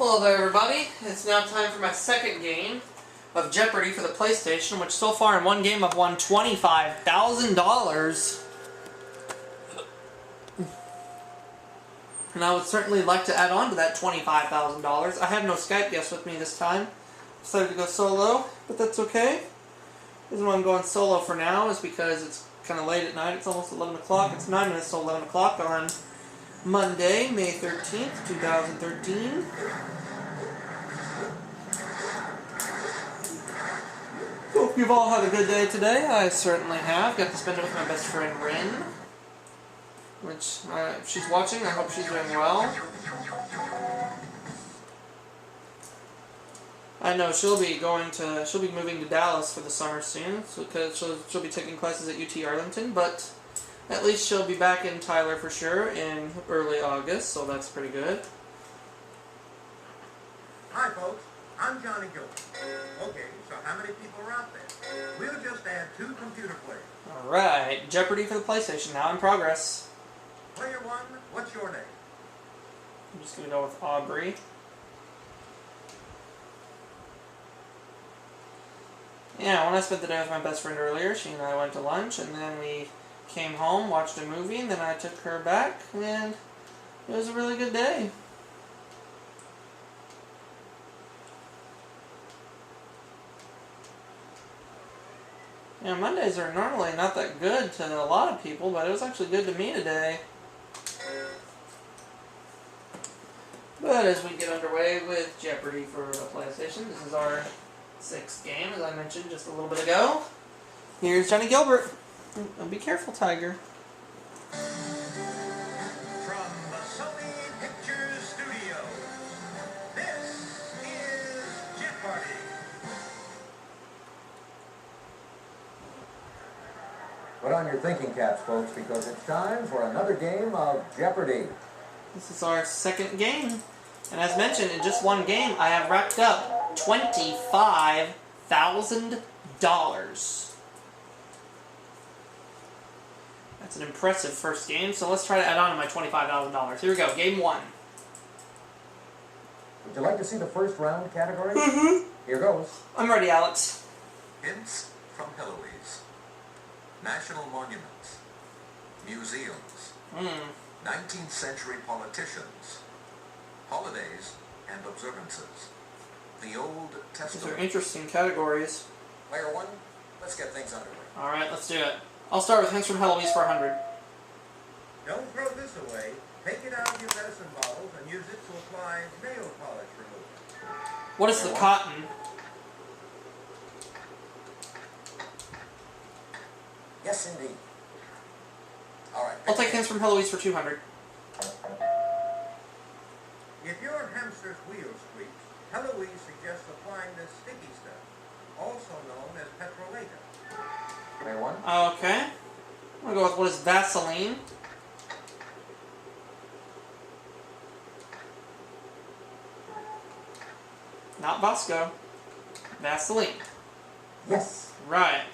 Hello there everybody, it's now time for my second game of Jeopardy for the PlayStation, which so far in one game I've won $25,000. And I would certainly like to add on to that $25,000. I have no Skype guest with me this time. Decided to go solo, but that's okay. The reason why I'm going solo for now is because it's kind of late at night. It's almost 11 o'clock. It's 9 minutes to 11 o'clock on Monday, May 13th, 2013. Hope you've all had a good day today. I certainly have. Got to spend it with my best friend, Rin. Which, if she's watching, I hope she's doing well. I know she'll be moving to Dallas for the summer soon, because she'll be taking classes at UT Arlington, but at least she'll be back in Tyler for sure in early August, so that's pretty good. Hi folks, I'm Johnny Gilbert. Okay, so how many people are out there? We'll just add 2 computer players. Alright, Jeopardy for the PlayStation, now in progress. Player 1, what's your name? I'm just going to go with Aubrey. Yeah, when I spent the day with my best friend earlier, she and I went to lunch, and then we came home, watched a movie, and then I took her back, and it was a really good day. Yeah, Mondays are normally not that good to a lot of people, but it was actually good to me today. But as we get underway with Jeopardy for the PlayStation, this is our 6th game, as I mentioned just a little bit ago. Here's Johnny Gilbert. Oh, be careful, Tiger. From the Sony Pictures Studio, this is Jeopardy! Put on your thinking caps, folks, because it's time for another game of Jeopardy! This is our 2nd game. And as mentioned, in just one game, I have racked up $25,000. That's an impressive first game, so let's try to add on to my $25,000. Here we go, game 1. Would you like to see the first round category? Mm-hmm. Here goes. I'm ready, Alex. Hints from Heloise. National monuments. Museums. 19th century politicians. Holidays and observances. The Old These are Testament. interesting categories. Player 1, let's get things underway. Alright, let's do it. I'll start with hints from Heloise for 100. Don't throw this away. Take it out of your medicine bottles and use it to apply nail polish remover. What is the cotton? Yes, indeed. All right. I'll take hints from Heloise for 200. If your hamster's wheel squeaks, Heloise suggests applying this sticky stuff, also known as petrolatum. Player 1. Okay. I'm going to go with what is Vaseline. Not Bosco. Vaseline. Yes. Right.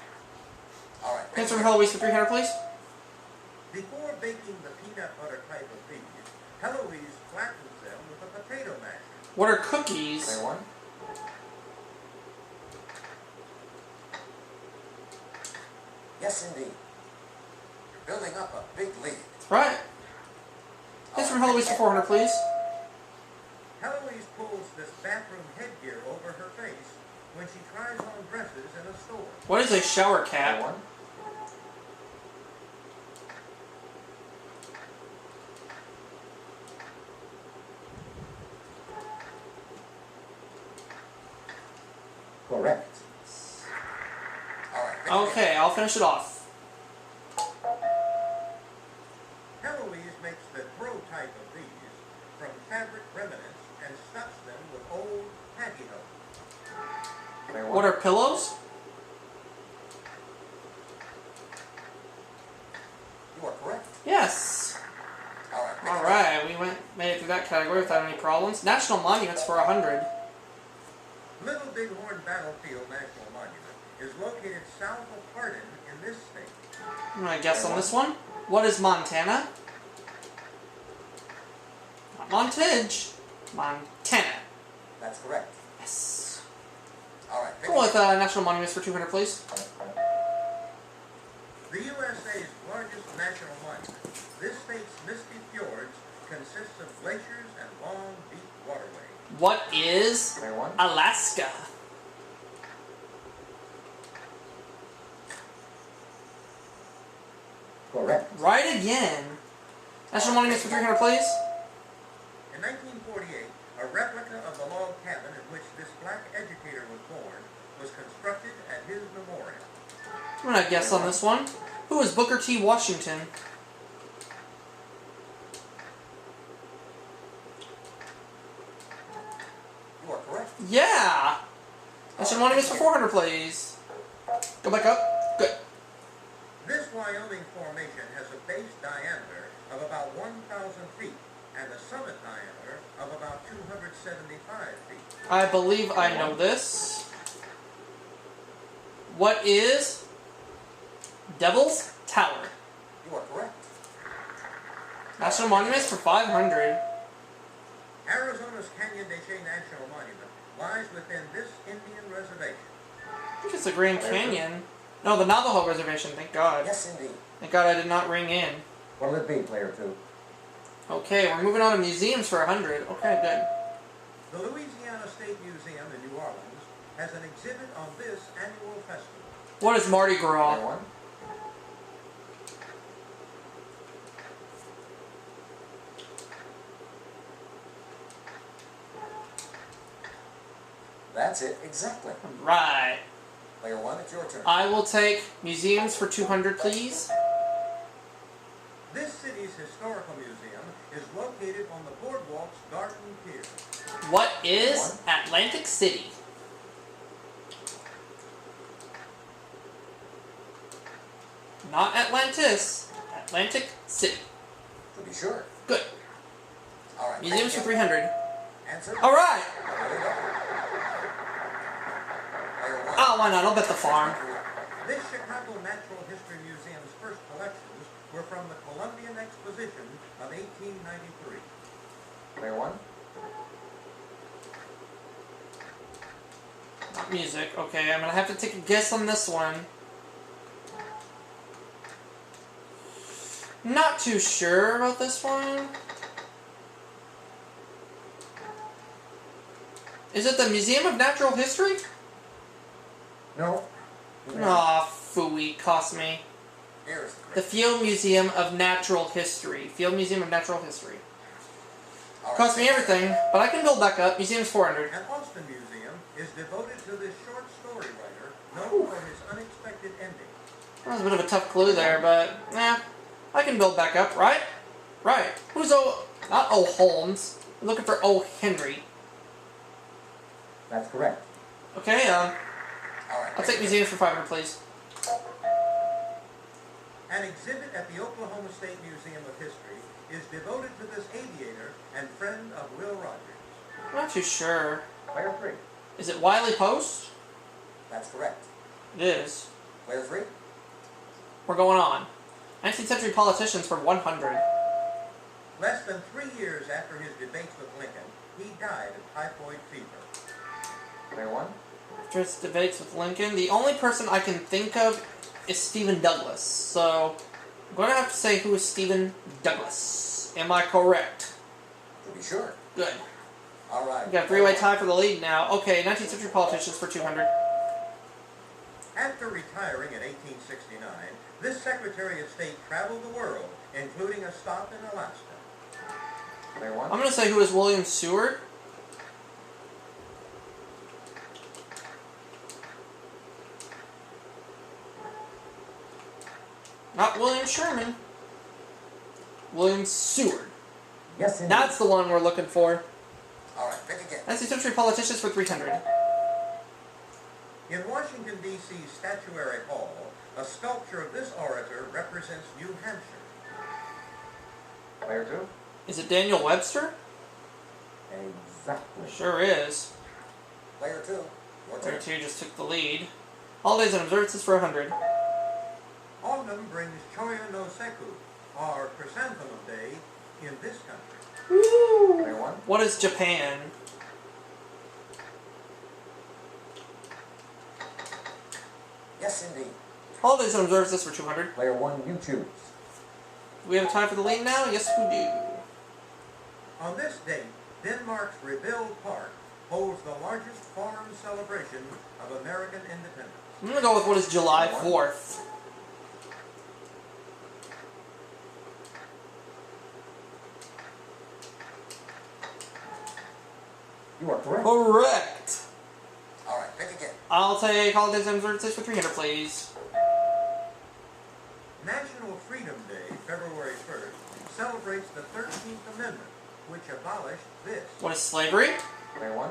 All right. Hints from Heloise for 300, please. Before baking the peanut butter type of these, Heloise flattens them with a potato masher. What are cookies? Player 1. Yes, indeed. You're building up a big lead. Right. Hints from Heloise for 400, please. Heloise pulls this bathroom headgear over her face when she tries on dresses in a store. What is a shower Player cap? 1. Correct. All right. Okay, I'll finish it off. Heloise makes the throw type of these from fabric remnants and stuffs them with old pantyhose. Player 1. What are pillows? You are correct. Yes. All right. Alright, we made it through that category without any problems. National monuments for 100. Little Bighorn Battlefield National Monument is located south of Hardin in this state. I'm going to guess on this one. What is Montana? Not Montage. Montana. That's correct. Yes. All right. Go with national monuments for 200, please. The USA's largest national monument, this state's misty fjords consists of glaciers and long, deep waterways. What is Player one. Alaska? Correct. Right again. National monuments for 300, please. In 1948, a replica of the log cabin in which this black educator was born was constructed at his memorial. I'm gonna guess on this one. Who is Booker T. Washington? You are correct. Yeah! National monuments for 400, please. Go back up. Good. This Wyoming formation has a base diameter of about 1,000 feet and a summit diameter of about 275 feet. I believe I know this. What is Devil's Tower? You are correct. National monuments for 500. Arizona's Canyon de Chelly National Monument lies within this Indian reservation. I think it's the Grand Canyon. No, the Navajo Reservation, thank God. Yes, indeed. Thank God I did not ring in. What'll it be, player two? Okay, we're moving on to museums for 100. Okay, good. The Louisiana State Museum in New Orleans has an exhibit on this annual festival. What is Mardi Player Gras? one. That's it, exactly. Right. Player one, it's your turn. I will take museums for 200, please. This city's historical museum is located on the boardwalk's Garden Pier. What is Atlantic City? Not Atlantis. Atlantic City. To be sure. Good. All right. Museums for thank you. 300. Answer. All right. There you go. Player one. Oh, why not? I'll bet the farm. This Chicago Natural History Museum's first collections were from the Columbian Exposition of 1893. Player one. Not music. Okay, I'm gonna have to take a guess on this one. Not too sure about this one. Is it the Museum of Natural History? No. Aw, phooey, cost me. Here's The Field Museum of Natural History. Field Museum of Natural History. All right, Cost me everything, but I can build back up. Museum's 400. An Austin museum is devoted to this short story writer known for his unexpected ending. That was a bit of a tough clue there, but I can build back up, right? Right. Who's not O. Holmes. I'm looking for O. Henry. That's correct. Okay, All right. I'll take museums for 500, please. An exhibit at the Oklahoma State Museum of History is devoted to this aviator and friend of Will Rogers. I'm not too sure. Player three. Is it Wiley Post? That's correct. It is. Player three. We're going on. 19th century politicians for 100. Less than 3 years after his debates with Lincoln, he died of typhoid fever. Player one. After his debates with Lincoln, the only person I can think of is Stephen Douglas. So, I'm going to have to say who is Stephen Douglas. Am I correct? To be sure. Good. All right. We got a three-way tie for the lead now. Okay, 19th century politicians for 200. After retiring in 1869, this Secretary of State traveled the world, including a stop in Alaska. Player one. I'm going to say who is William Seward. Not William Sherman. William Seward. Yes, indeed. That's the one we're looking for. All right. Pick again. 19th century politicians for 300. In Washington, D.C.'s Statuary Hall, a sculpture of this orator represents New Hampshire. Player two. Is it Daniel Webster? Exactly. Sure is. Player two. Your Player turn. 2 just took the lead. Holidays and observances for 100. Autumn brings Choya no Seku, or Chrysanthemum Day, in this country. Woo! Player one. What is Japan? Yes, indeed. Holidays and observes this for 200. Player 1, you choose. Do we have time for the lead now? Yes, we do. On this date, Denmark's Rebuild Park holds the largest foreign celebration of American independence. I'm gonna go with what is July 4th. You are correct. Correct. All right, pick again. I'll take Holidays and observes for 300, please. National Freedom Day, February 1st, celebrates the 13th Amendment, which abolished this. What is slavery? Player 1.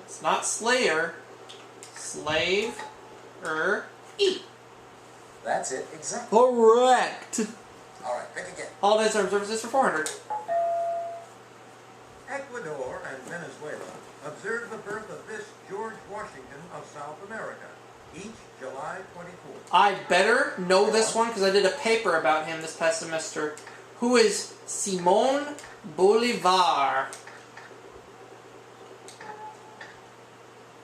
It's not Slayer. Slave. E. That's it, exactly. Correct. All right, pick again. Holidays and observes for 400. Ecuador and Venezuela observe the birth of this George Washington of South America, each July 24th. I better know this one because I did a paper about him this past semester. Who is Simón Bolívar?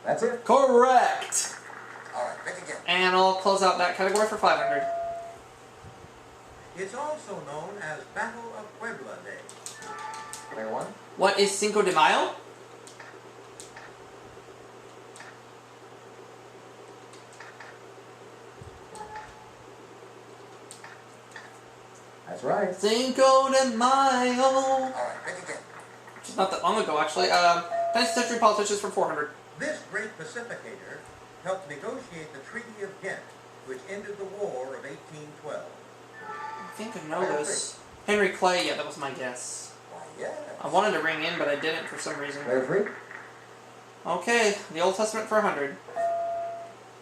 That's it. Correct. All right, pick again. And I'll close out that category for 500. It's also known as Battle of Puebla Day. Player 1. What is Cinco de Mayo? That's right. Cinco de Mayo. All right, pick again. Which is not that long ago, actually. 10th century politicians for 400. This great pacificator helped negotiate the Treaty of Ghent, which ended the War of 1812. I think I know this. Henry Clay, yeah, that was my guess. Why, yeah. I wanted to ring in, but I didn't for some reason. Player 3. Okay, the Old Testament for 100.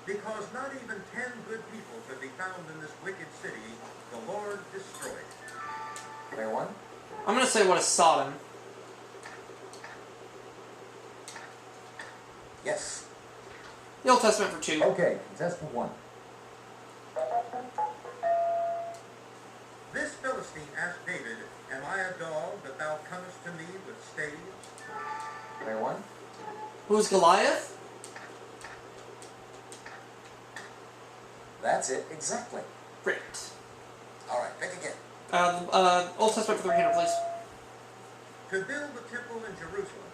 Because not even 10 good people could be found in this wicked city, the Lord destroyed. Player 1. I'm going to say what is Sodom. Yes. The Old Testament for 2. Okay, contestant 1. This Philistine asked David, Am I a dog that thou comest to me with staves? Player 1. Who's Goliath? That's it, exactly. Great. All right, pick again. Old Testament for 300, please. To build the temple in Jerusalem,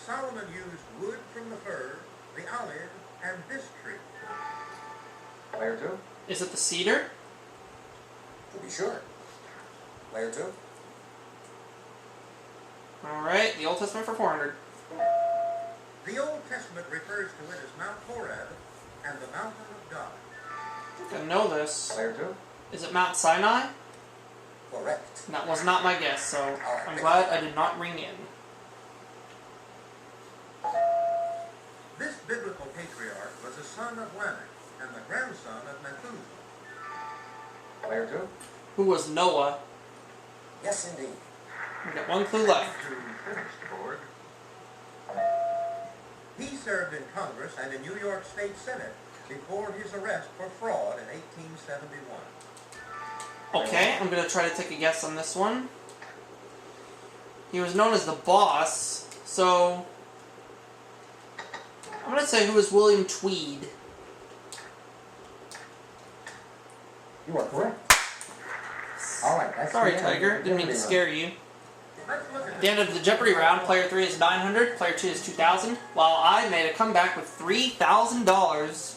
Solomon used wood from the fir, the olive, and this tree. Player 2. Is it the cedar? To be sure. Player 2. Alright, the Old Testament for 400. The Old Testament refers to it as Mount Horeb and the mountain of God. I think I know this. Player 2. Is it Mount Sinai? Correct. That was not my guess, so I'm glad I did not ring in. This biblical patriarch was a son of Lamech and the grandson of Methuselah. Player 2. Who was Noah? Yes, indeed. We've got one clue left. He served in Congress and in New York State Senate before his arrest for fraud in 1871. Okay, I'm going to try to take a guess on this one. He was known as the boss, so I'm going to say who was William Tweed. You are correct. All right, that's Sorry, the end Tiger. of the Didn't mean to Jeopardy scare you. Let's look at At the end of the Jeopardy round, player 3 is 900, player 2 is 2,000, while I made a comeback with $3,000.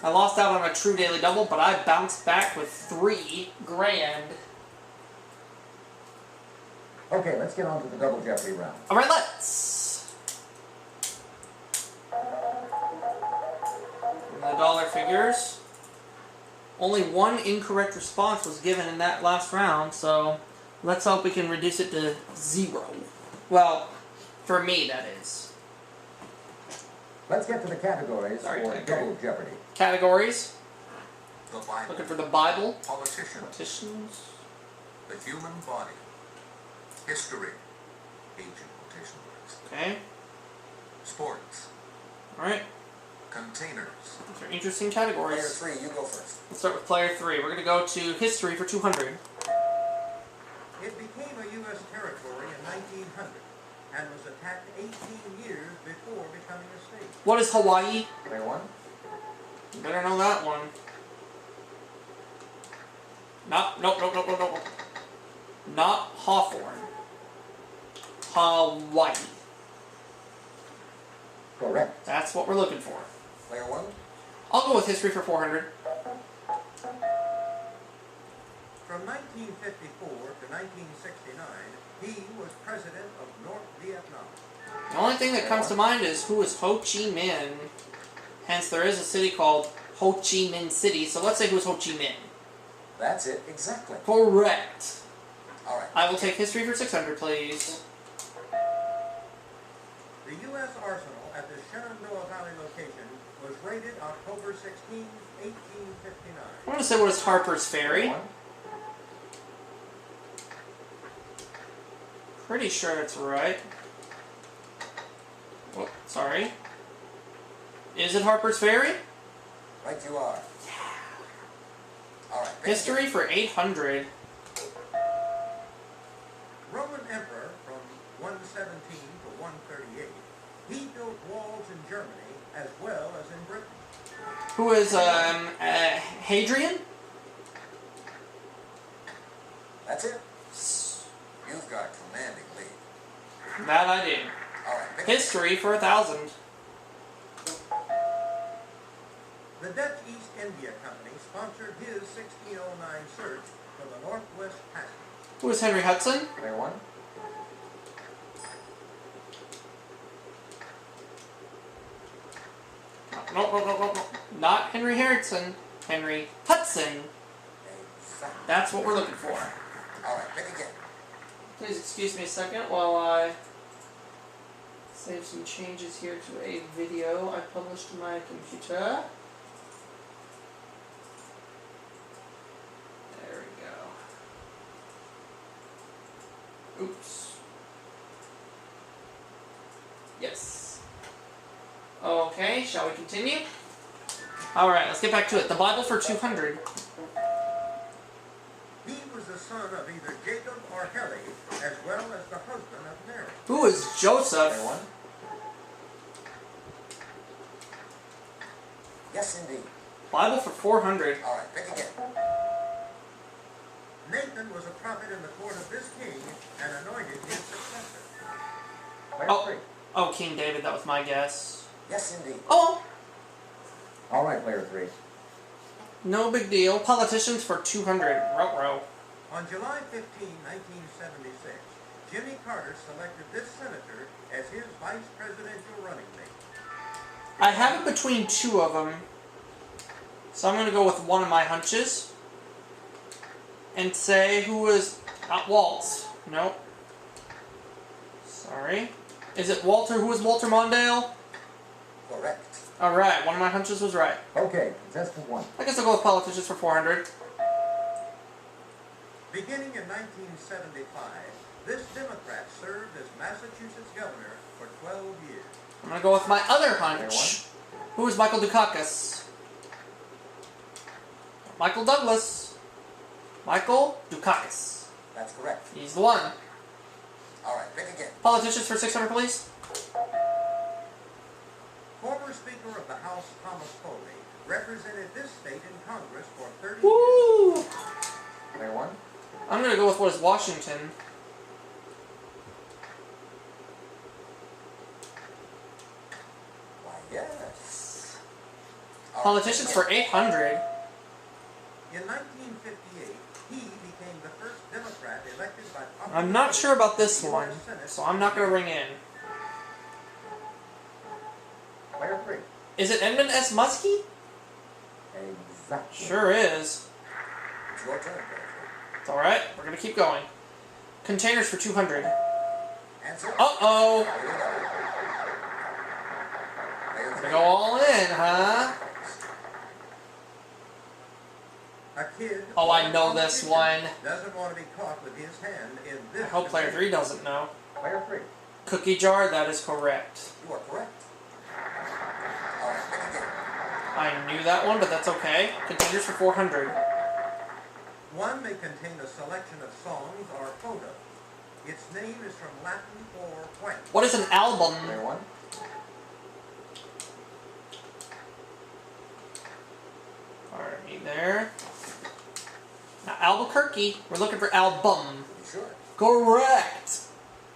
I lost out on a true daily double, but I bounced back with $3 grand. Okay, let's get on to the double Jeopardy round. Alright, let's! And the dollar figures. Only one incorrect response was given in that last round, so let's hope we can reduce it to 0. Well, for me, that is. Let's get to the categories Sorry, for Tiger. double Jeopardy. Categories. The Bible, Looking for the Bible. politicians, Politicians. the human body, history, ancient quotation marks, Okay. sports, Alright. containers, These are interesting Player categories. 3, you go first. Let's start with player 3. We're going to go to history for 200. It became a U.S. territory in 1900. and was attacked 18 years before becoming a state. What is Hawaii? Player one. You better know that one. Nope. Not Hawthorne. Hawaii. Correct. That's what we're looking for. Player one. I'll go with history for 400. From 1954 to 1969, he was president of North Vietnam. The only thing that comes to mind is who is Ho Chi Minh. Hence, there is a city called Ho Chi Minh City, so let's say who is Ho Chi Minh. That's it, exactly. Correct. All right. I will take history for 600, please. The U.S. Arsenal at the Shenandoah Valley location was raided October 16, 1859. I'm going to say what is Harper's Ferry. One. Pretty sure it's right. Oh, sorry. Is it Harper's Ferry? Right you are. All right. History for 800. Roman emperor from 117 to 138, he built walls in Germany as well as in Britain. Who is, Hadrian? That's it. You've got a commanding lead. That I do. All right. History for 1,000. The Dutch East India Company sponsored his 1609 search for the Northwest Passage. Who is Henry Hudson? Player one. No. Not Henry Harrison. Henry Hudson. Exactly. That's what we're looking for. All right. Pick again. Please excuse me a second while I save some changes here to a video I published to my computer. There we go. Oops. Yes. Okay, shall we continue? Alright, let's get back to it. The Bible for 200. He was the son of either Jacob or Heli, as well as the husband of Mary. Who is Joseph? Player one. Yes, indeed. Bible for 400. All right. Pick again. Nathan was a prophet in the court of this king and anointed his successor. Player Oh. three. Oh, King David, that was my guess. Yes, indeed. Oh! All right, player three. No big deal. Politicians for 200. Ruh-roh. On July 15, 1976, Jimmy Carter selected this senator as his vice presidential running mate. I have it between two of them. So I'm going to go with one of my hunches. And say who is... Not Waltz. Nope. Sorry. Is it Walter? Who is Walter Mondale? Correct. Alright, one of my hunches was right. Okay, contestant one. I guess I'll go with politicians for 400. Beginning in 1975, this Democrat served as Massachusetts governor for 12 years. I'm going to go with my other hunch. Who is Michael Dukakis? Michael Douglas. Michael Dukakis. That's correct. He's the one. All right, pick again. Politicians for 600, please. Former Speaker of the House Thomas Foley represented this state in Congress for 30 years. Woo! Player one. I'm going to go with what is Washington. Why, yes. All right, Politicians pick for 800. In 1958, he became the first Democrat elected by popular I'm not vote sure about to this the one, US Senate. so I'm not going to ring in. again. Player three. Is it Edmund S. Muskie? Exactly. Sure is. It's your turn, player three. It's alright, we're going to keep going. Containers for 200. Answer. Uh-oh! Here we go. Player Gonna three. go all in, huh? A kid Oh, I know this one. doesn't want to be caught with his hand in I this. hope player debate. 3 doesn't know. Player three. Cookie jar, that is correct. You are correct. All right, pick again. I knew that one, but that's okay. Containers for 400. One may contain a selection of songs or photos. Its name is from Latin for white. What is an album? Player 1. Alright, there. Now, Albuquerque. We're looking for album. You sure? Correct.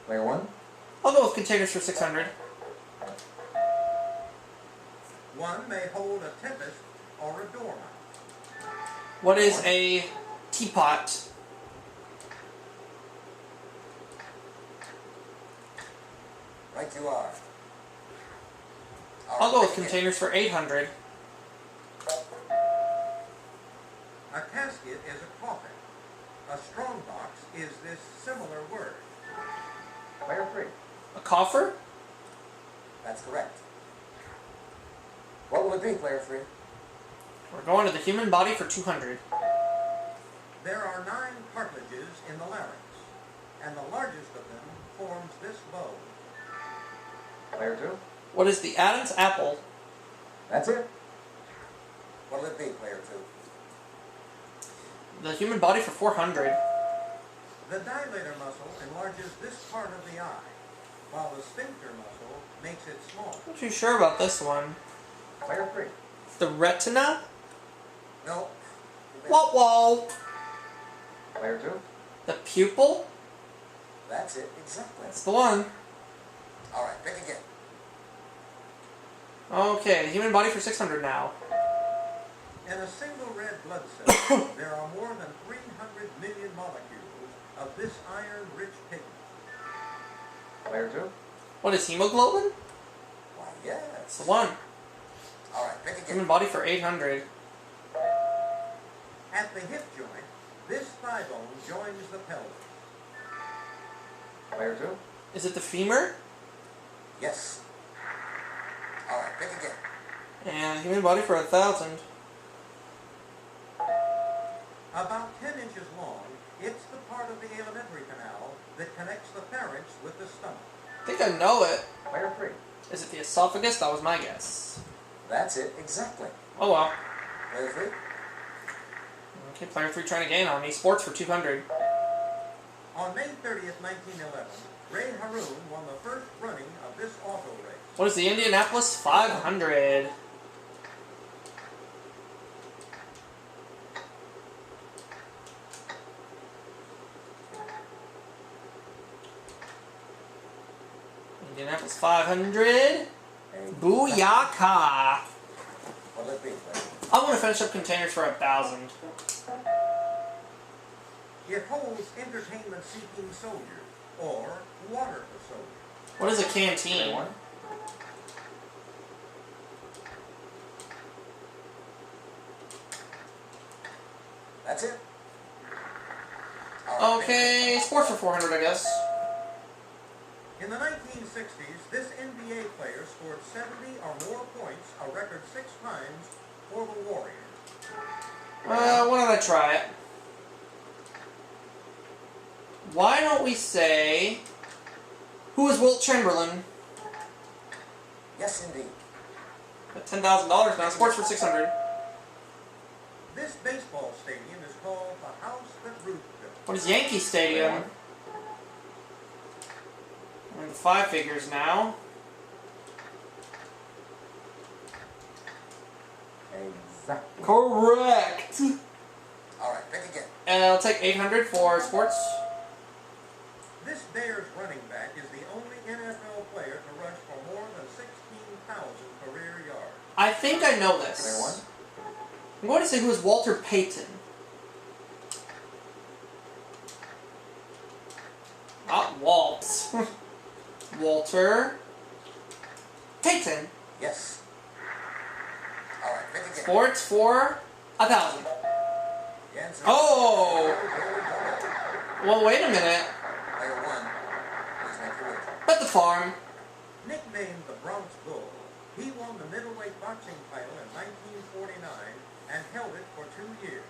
Player 1. I'll go with containers for 600. One may hold a tempest or a doorknob. What is a teapot? Right you are. I'll go with pick again. containers for 800. A casket is a coffin. A strongbox is this similar word. Player 3. A coffer? That's correct. What will it be, player 3? We're going to the human body for 200. There are 9 cartilages in the larynx, and the largest of them forms this bone. Player 2. What is the Adam's apple? That's it. What will it be, player 2? The human body for 400. The dilator muscle enlarges this part of the eye, while the sphincter muscle makes it smaller. Not too sure about this one. Player 3. The retina? No. Whoa. Player 2. The pupil? That's it, exactly. That's the one. Alright, pick again. Okay, the human body for 600 now. In a single red blood cell, there are more than 300 million molecules of this iron-rich pigment. Player 2. What is hemoglobin? Why, That's yes. the one. Alright, pick again. Human body for 800. At the hip joint, this thigh bone joins the pelvis. Player 2. Is it the femur? Yes. Alright, pick again. And human body for 1,000. About 10 inches long, it's the part of the alimentary canal that connects the pharynx with the stomach. I think I know it. Player 3. Is it the esophagus? That was my guess. That's it, exactly. Oh well. Player 3. Okay, player 3 trying to gain on me. Sports for 200. On May 30th, 1911, Ray Haroon won the first running of this auto race. What is the Indianapolis 500? Indianapolis 500. Booyaka! What'll it be, player? I want to finish up containers for 1,000. It holds entertainment-seeking soldiers, or water for soldiers. What is a Player canteen? 1. That's it. Alright, pick Okay, sports for 400, I guess. In the 1960s, this NBA player scored 70 or more points, a record 6 times, for the Warriors. Why don't I try it? Why don't we say... Who is Wilt Chamberlain? Yes, indeed. At $10,000 now. Sports for 600. This baseball stadium is called the House That Ruth Built. What is Yankee Stadium? We're in the 5 figures now. Exactly. Correct! Alright, pick again. And I'll take 800 for sports. This Bears running back is the only NFL player to rush for more than 16,000 career yards. I think I know Player this. 1. I'm going to say who is Walter Payton. Not Walt. Walter Payton. Yes. Alright, pick again. Sports for 1,000. The answer is- Oh! Well, wait a minute. Player 1. Please make your wager. Bet the farm. Nicknamed the Bronx Bull, he won the middleweight boxing title in 1949 and held it for 2 years.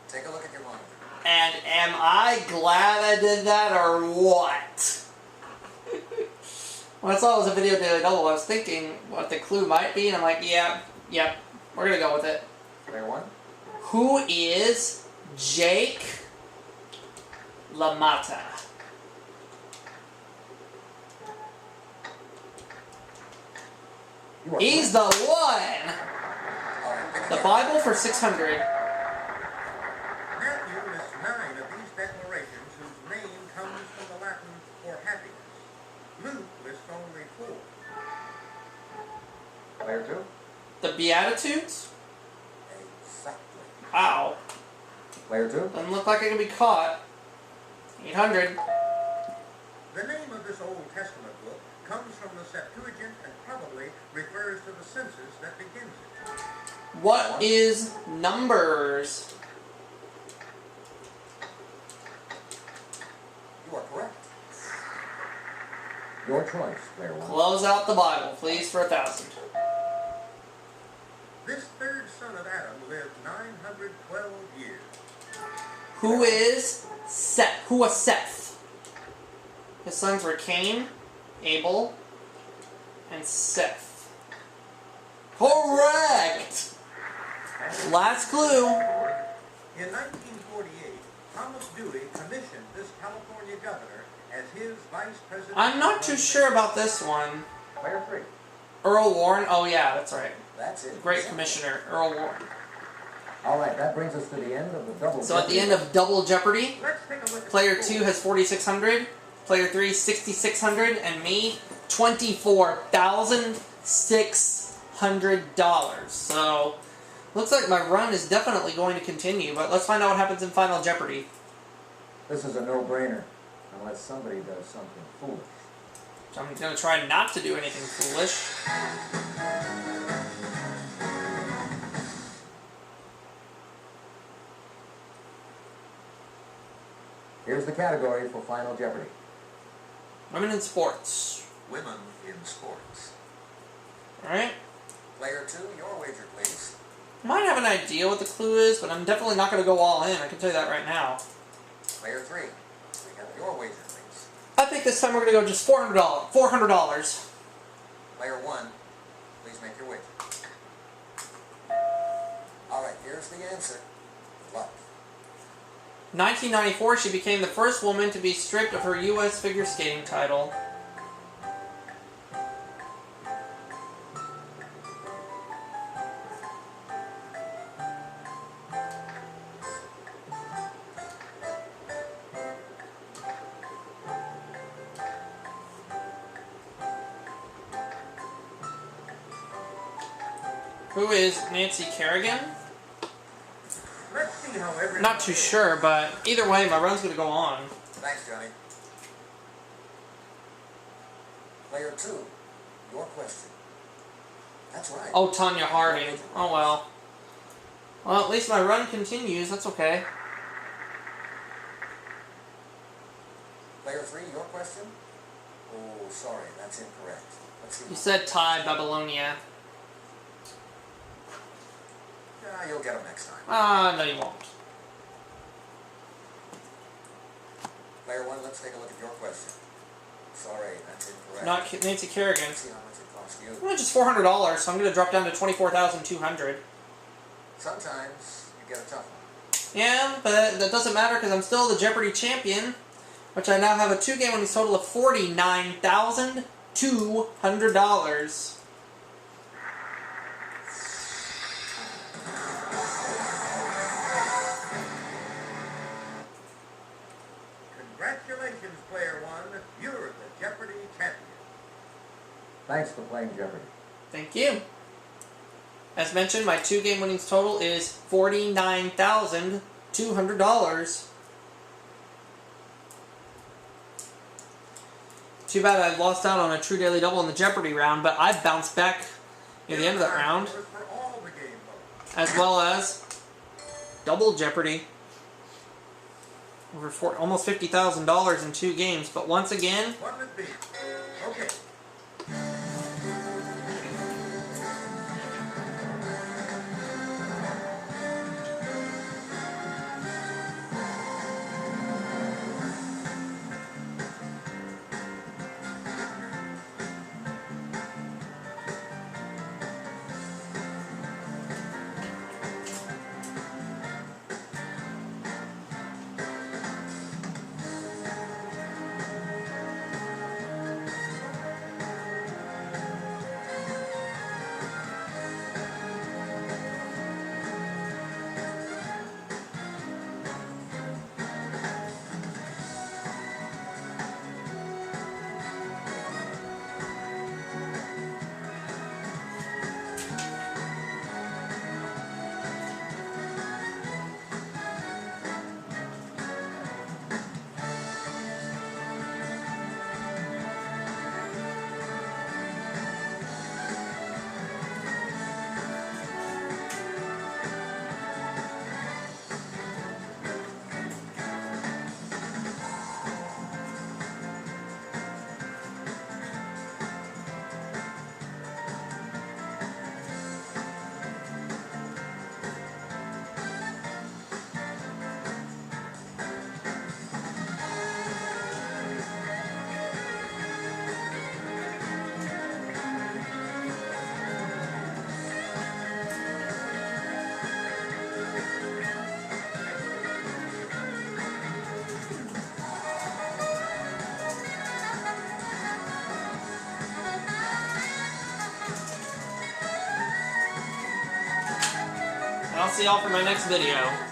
Take a look at your monitor. And am I glad I did that or what? When I saw it was a video daily double, I was thinking what the clue might be, and I'm like, yep, we're gonna go with it. Player 1. Who is Jake LaMotta? You are He's correct. the one! All right, pick The again. Bible for 600. Matthew lists 9 of these declarations whose name comes from the Latin for happiness. Luke lists only 4. Player 2. The Beatitudes? Exactly. Wow. Player 2. Doesn't look like I can be caught. 800. The name of this Old Testament book comes from the Septuagint and probably refers to the census that begins it. What is Numbers? You are correct. Your choice, player 1. Close out the Bible, please, for 1,000. This third son of Adam lived 912 years. Who is Seth? Who was Seth? His sons were Cain, Abel, and Seth. Correct! Last clue. In 1948, Thomas Dewey commissioned this California governor as his vice president. I'm not too sure about this one. Player 3. Earl Warren? Oh yeah, that's right. That's it. Great Commissioner, Earl Warren. All right, that brings us to the end of the double. So at the end of Double Jeopardy, Let's take a look at Player the 2 score. has 4,600, Player 3 6,600, and me $24,600. So looks like my run is definitely going to continue, but let's find out what happens in Final Jeopardy. This is a no-brainer, unless somebody does something foolish. So I'm going to try not to do anything foolish. Here's the category for Final Jeopardy. Women in sports. Women in sports. Alright? Player 2, your wager, please. Might have an idea what the clue is, but I'm definitely not going to go all in. I can tell you that right now. Player 3, we have your wager, please. I think this time we're going to go just $400. $400. Player 1, please make your wager. All right, here's the answer. Good luck. 1994, she became the first woman to be stripped of her U.S. figure skating title. Who is Nancy Kerrigan? Let's see how everyone Not too did. sure, but either way, my run's going to go on. Thanks, Johnny. Player 2, your question. That's right. Oh, Tanya Harding. Oh, well. Well, at least my run continues. That's okay. Player 3, your question? Oh, sorry, that's incorrect. Let's see. You said Thai Babylonia. Yeah, you'll get them next time. Ah, no you won't. Player 1, let's take a look at your question. Sorry, that's incorrect. Not Nancy Kerrigan. Let's see how much it cost you. Well, just $400, so I'm going to drop down to $24,200. Sometimes you get a tough one. Yeah, but that doesn't matter because I'm still the Jeopardy champion, which I now have a 2-game winning total of $49,200. Congratulations, Player 1. You're the Jeopardy champion. Thanks for playing Jeopardy. Thank you. As mentioned, my 2-game winnings total is $49,200. Too bad I lost out on a true daily double in the Jeopardy round, but I bounced back near the end of that round, For all the game votes. as well as double Jeopardy. Over almost $50,000 in 2 games, but once again, What would it be? Okay. I'll see y'all for my next video.